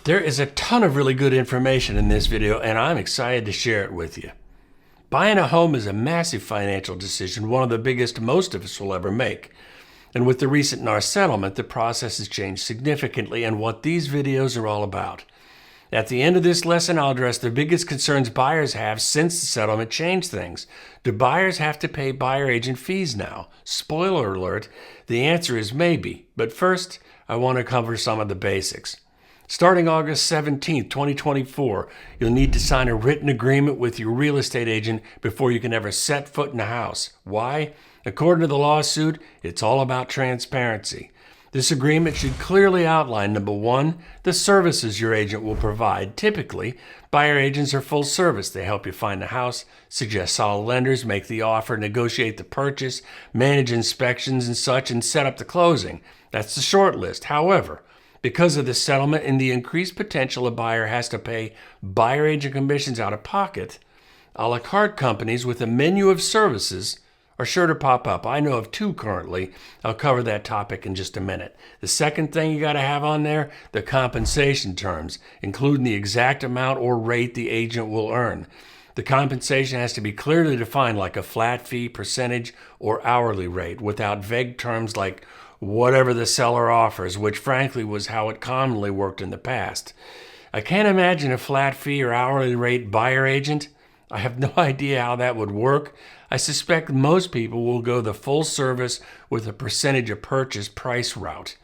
There is a ton of really good information in this video, and I'm excited to share it with you. Buying a home is a massive financial decision, one of the biggest most of us will ever make. And with the recent NAR settlement, the process has changed significantly and what these videos are all about. At the end of this lesson, I'll address the biggest concerns buyers have since the settlement changed things. Do buyers have to pay buyer agent fees now? Spoiler alert, the answer is maybe. But first, I want to cover some of the basics. Starting August 17, 2024, you'll need to sign a written agreement with your real estate agent before you can ever set foot in a house. Why? According to the lawsuit, it's all about transparency. This agreement should clearly outline, number one, the services your agent will provide. Typically, buyer agents are full service. They help you find the house, suggest solid lenders, make the offer, negotiate the purchase, manage inspections and such, and set up the closing. That's the short list. However, because of the settlement and the increased potential a buyer has to pay buyer agent commissions out of pocket, a la carte companies with a menu of services are sure to pop up. I know of two currently. I'll cover that topic in just a minute. The second thing you got to have on there, the compensation terms, including the exact amount or rate the agent will earn. The compensation has to be clearly defined, like a flat fee, percentage, or hourly rate, without vague terms like whatever the seller offers, which frankly was how it commonly worked in the past. I can't imagine a flat fee or hourly rate buyer agent. I have no idea how that would work. I suspect most people will go the full service with a percentage of purchase price route.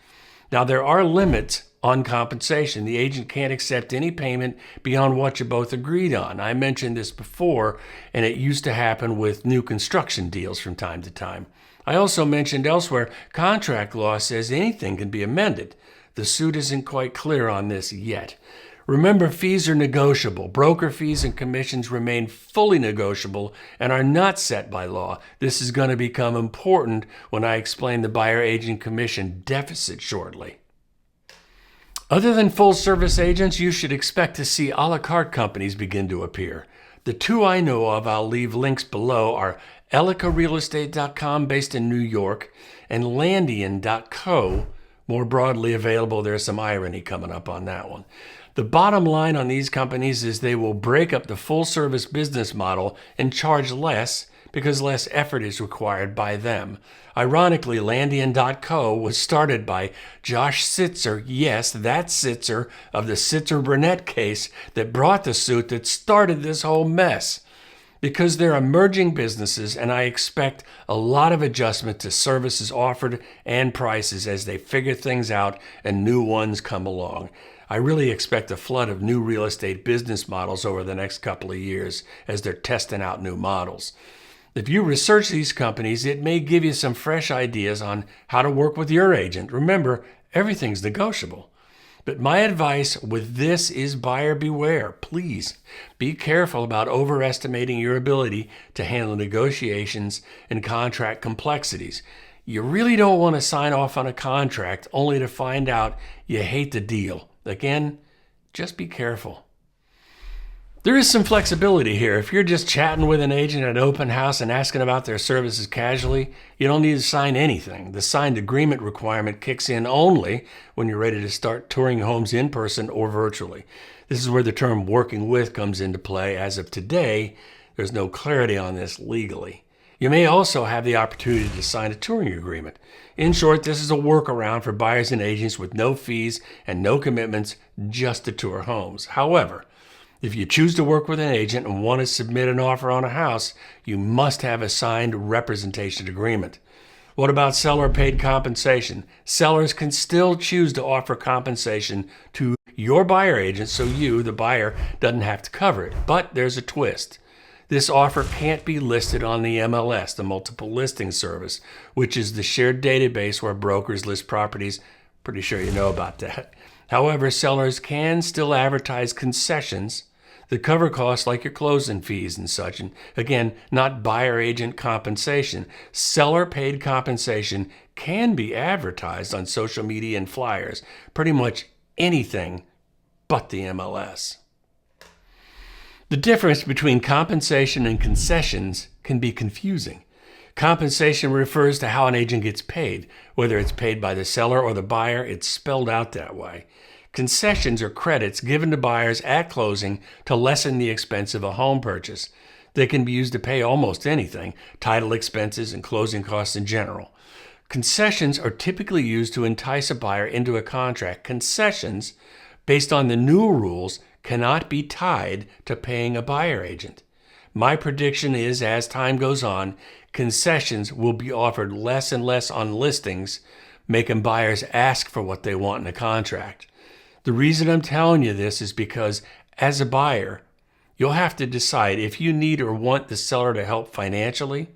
Now, there are limits on compensation. The agent can't accept any payment beyond what you both agreed on. I mentioned this before, and it used to happen with new construction deals from time to time. I also mentioned elsewhere, contract law says anything can be amended. The suit isn't quite clear on this yet. Remember, fees are negotiable. Broker fees and commissions remain fully negotiable and are not set by law. This is going to become important when I explain the buyer agent commission deficit shortly. Other than full service agents, you should expect to see a la carte companies begin to appear. The two I know of, I'll leave links below, are EllicoRealEstate.com based in New York and Landian.co, more broadly available. There's some irony coming up on that one. The bottom line on these companies is they will break up the full-service business model and charge less because less effort is required by them. Ironically, Landian.co was started by Josh Sitzer, yes, that Sitzer of the Sitzer-Burnett case that brought the suit that started this whole mess. Because they're emerging businesses, and I expect a lot of adjustment to services offered and prices as they figure things out and new ones come along. I really expect a flood of new real estate business models over the next couple of years as they're testing out new models. If you research these companies, it may give you some fresh ideas on how to work with your agent. Remember, everything's negotiable. But my advice with this is buyer beware. Please be careful about overestimating your ability to handle negotiations and contract complexities. You really don't want to sign off on a contract only to find out you hate the deal. Again, just be careful. There is some flexibility here. If you're just chatting with an agent at an open house and asking about their services casually, you don't need to sign anything. The signed agreement requirement kicks in only when you're ready to start touring homes in person or virtually. This is where the term working with comes into play. As of today, there's no clarity on this legally. You may also have the opportunity to sign a touring agreement. In short, this is a workaround for buyers and agents with no fees and no commitments, just to tour homes. However, if you choose to work with an agent and want to submit an offer on a house, you must have a signed representation agreement. What about seller-paid compensation? Sellers can still choose to offer compensation to your buyer agent so you, the buyer, doesn't have to cover it. But there's a twist. This offer can't be listed on the MLS, the multiple listing service, which is the shared database where brokers list properties. Pretty sure you know about that. However, sellers can still advertise concessions that cover costs like your closing fees and such. And again, not buyer agent compensation. Seller paid compensation can be advertised on social media and flyers. Pretty much anything but the MLS. The difference between compensation and concessions can be confusing. Compensation refers to how an agent gets paid. Whether it's paid by the seller or the buyer, it's spelled out that way. Concessions are credits given to buyers at closing to lessen the expense of a home purchase. They can be used to pay almost anything, title expenses and closing costs in general. Concessions are typically used to entice a buyer into a contract. Concessions, based on the new rules, cannot be tied to paying a buyer agent. My prediction is, as time goes on, concessions will be offered less and less on listings, making buyers ask for what they want in a contract. The reason I'm telling you this is because, as a buyer, you'll have to decide if you need or want the seller to help financially.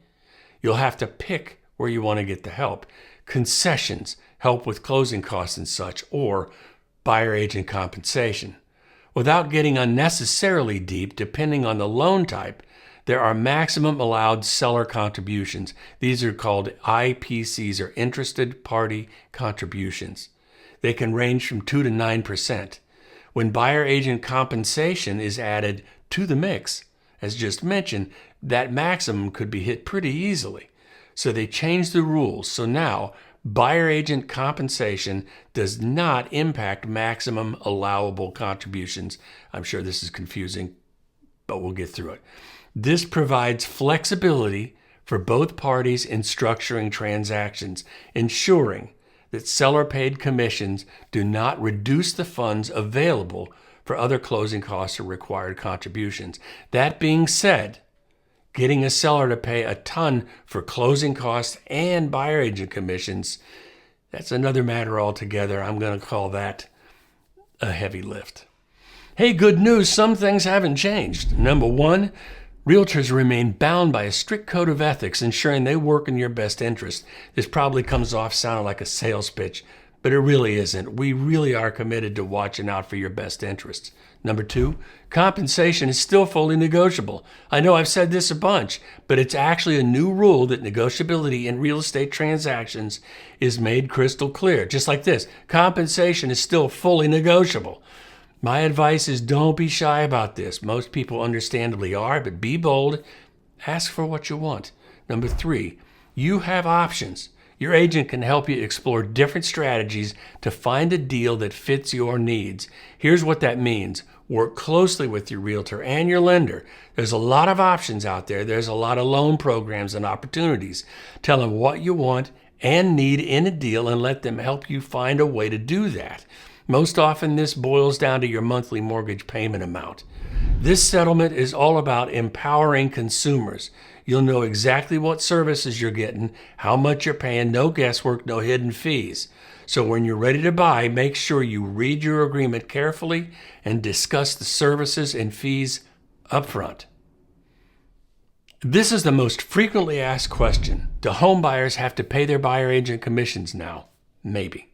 You'll have to pick where you want to get the help. Concessions help with closing costs and such, or buyer agent compensation. Without getting unnecessarily deep, depending on the loan type, there are maximum allowed seller contributions. These are called IPCs, or interested party contributions. They can range from 2 to 9%. When buyer agent compensation is added to the mix, as just mentioned, that maximum could be hit pretty easily. So they changed the rules. So now buyer agent compensation does not impact maximum allowable contributions. I'm sure this is confusing, but we'll get through it. This provides flexibility for both parties in structuring transactions, ensuring that seller-paid commissions do not reduce the funds available for other closing costs or required contributions. That being said, getting a seller to pay a ton for closing costs and buyer agent commissions, that's another matter altogether. I'm going to call that a heavy lift. Hey, good news, some things haven't changed. Number one, realtors remain bound by a strict code of ethics, ensuring they work in your best interest. This probably comes off sounding like a sales pitch, but it really isn't. We really are committed to watching out for your best interests. Number two, compensation is still fully negotiable. I know I've said this a bunch, but it's actually a new rule that negotiability in real estate transactions is made crystal clear. Just like this, compensation is still fully negotiable. My advice is don't be shy about this. Most people understandably are, but be bold. Ask for what you want. Number three, you have options. Your agent can help you explore different strategies to find a deal that fits your needs. Here's what that means. Work closely with your realtor and your lender. There's a lot of options out there. There's a lot of loan programs and opportunities. Tell them what you want and need in a deal and let them help you find a way to do that. Most often, this boils down to your monthly mortgage payment amount. This settlement is all about empowering consumers. You'll know exactly what services you're getting, how much you're paying, no guesswork, no hidden fees. So when you're ready to buy, make sure you read your agreement carefully and discuss the services and fees up front. This is the most frequently asked question. Do home buyers have to pay their buyer agent commissions now? Maybe.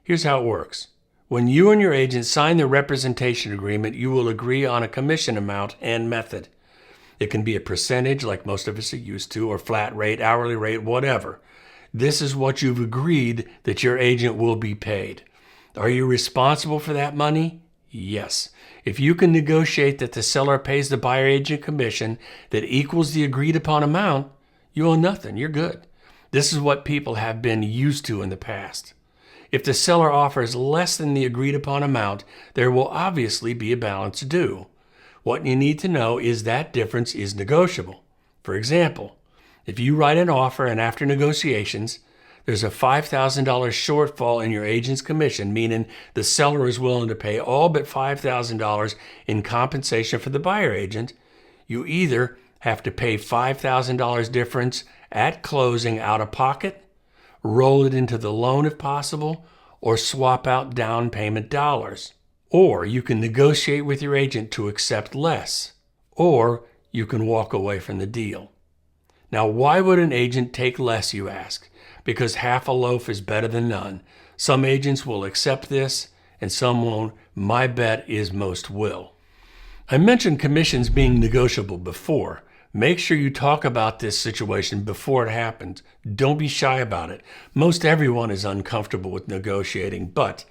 Here's how it works. When you and your agent sign the representation agreement, you will agree on a commission amount and method. It can be a percentage like most of us are used to, or flat rate, hourly rate, whatever. This is what you've agreed that your agent will be paid. Are you responsible for that money? Yes. If you can negotiate that the seller pays the buyer agent commission that equals the agreed upon amount, you owe nothing. You're good. This is what people have been used to in the past. If the seller offers less than the agreed upon amount, there will obviously be a balance due. What you need to know is that difference is negotiable. For example, if you write an offer and after negotiations, there's a $5,000 shortfall in your agent's commission, meaning the seller is willing to pay all but $5,000 in compensation for the buyer agent, you either have to pay $5,000 difference at closing out of pocket, roll it into the loan if possible, or swap out down payment dollars. Or you can negotiate with your agent to accept less, or you can walk away from the deal. Now, why would an agent take less, you ask? Because half a loaf is better than none. Some agents will accept this, and some won't. My bet is most will. I mentioned commissions being negotiable before. Make sure you talk about this situation before it happens. Don't be shy about it. Most everyone is uncomfortable with negotiating, but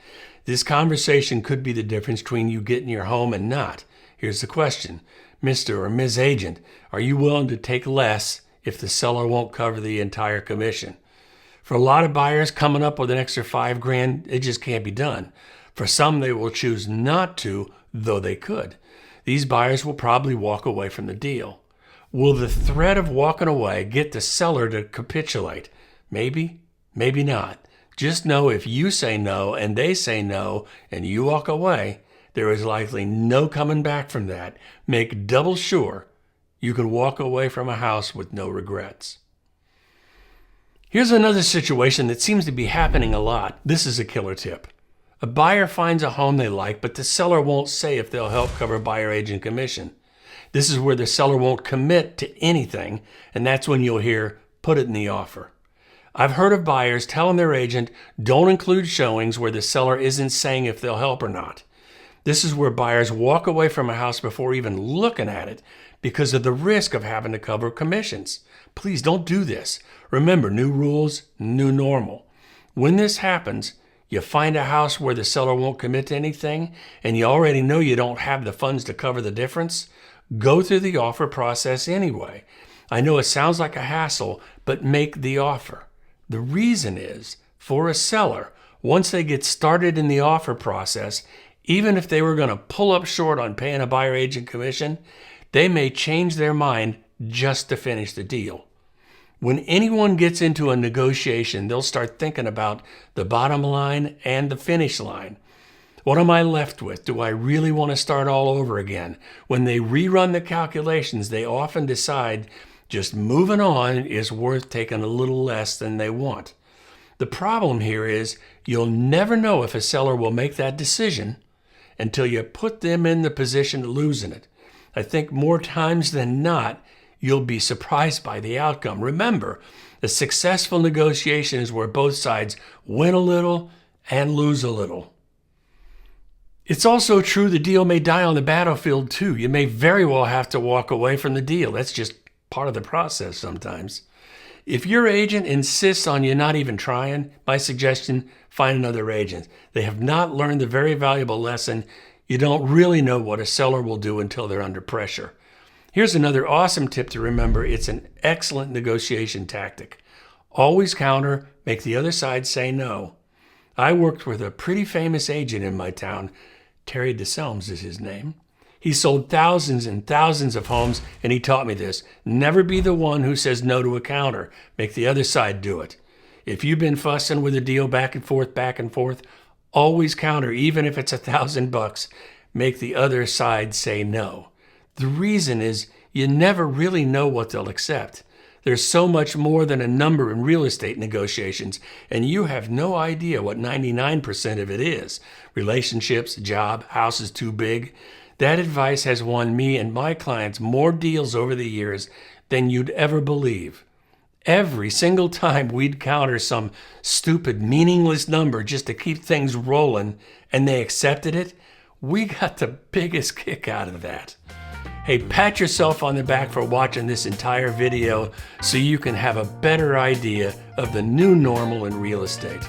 this conversation could be the difference between you getting your home and not. Here's the question. Mr. or Ms. Agent, are you willing to take less if the seller won't cover the entire commission? For a lot of buyers, coming up with an extra $5,000, it just can't be done. For some, they will choose not to, though they could. These buyers will probably walk away from the deal. Will the threat of walking away get the seller to capitulate? Maybe, maybe not. Just know if you say no and they say no and you walk away, there is likely no coming back from that. Make double sure you can walk away from a house with no regrets. Here's another situation that seems to be happening a lot. This is a killer tip. A buyer finds a home they like, but the seller won't say if they'll help cover buyer agent commission. This is where the seller won't commit to anything, and that's when you'll hear, put it in the offer. I've heard of buyers telling their agent, don't include showings where the seller isn't saying if they'll help or not. This is where buyers walk away from a house before even looking at it because of the risk of having to cover commissions. Please don't do this. Remember, new rules, new normal. When this happens, you find a house where the seller won't commit to anything, and you already know you don't have the funds to cover the difference, go through the offer process anyway. I know it sounds like a hassle, but make the offer. The reason is, for a seller, once they get started in the offer process, even if they were going to pull up short on paying a buyer agent commission, they may change their mind just to finish the deal. When anyone gets into a negotiation, they'll start thinking about the bottom line and the finish line. What am I left with? Do I really want to start all over again? When they rerun the calculations, they often decide just moving on is worth taking a little less than they want. The problem here is you'll never know if a seller will make that decision until you put them in the position of losing it. I think more times than not, you'll be surprised by the outcome. Remember, a successful negotiation is where both sides win a little and lose a little. It's also true the deal may die on the battlefield too. You may very well have to walk away from the deal. That's just part of the process sometimes. If your agent insists on you not even trying, my suggestion, find another agent. They have not learned the very valuable lesson. You don't really know what a seller will do until they're under pressure. Here's another awesome tip to remember. It's an excellent negotiation tactic. Always counter, make the other side say no. I worked with a pretty famous agent in my town. Terry DeSelms is his name. He sold thousands and thousands of homes, and he taught me this. Never be the one who says no to a counter. Make the other side do it. If you've been fussing with a deal back and forth, always counter, even if it's $1,000. Make the other side say no. The reason is you never really know what they'll accept. There's so much more than a number in real estate negotiations, and you have no idea what 99% of it is. Relationships, job, house is too big. That advice has won me and my clients more deals over the years than you'd ever believe. Every single time we'd counter some stupid, meaningless number just to keep things rolling, and they accepted it, we got the biggest kick out of that. Hey, pat yourself on the back for watching this entire video so you can have a better idea of the new normal in real estate.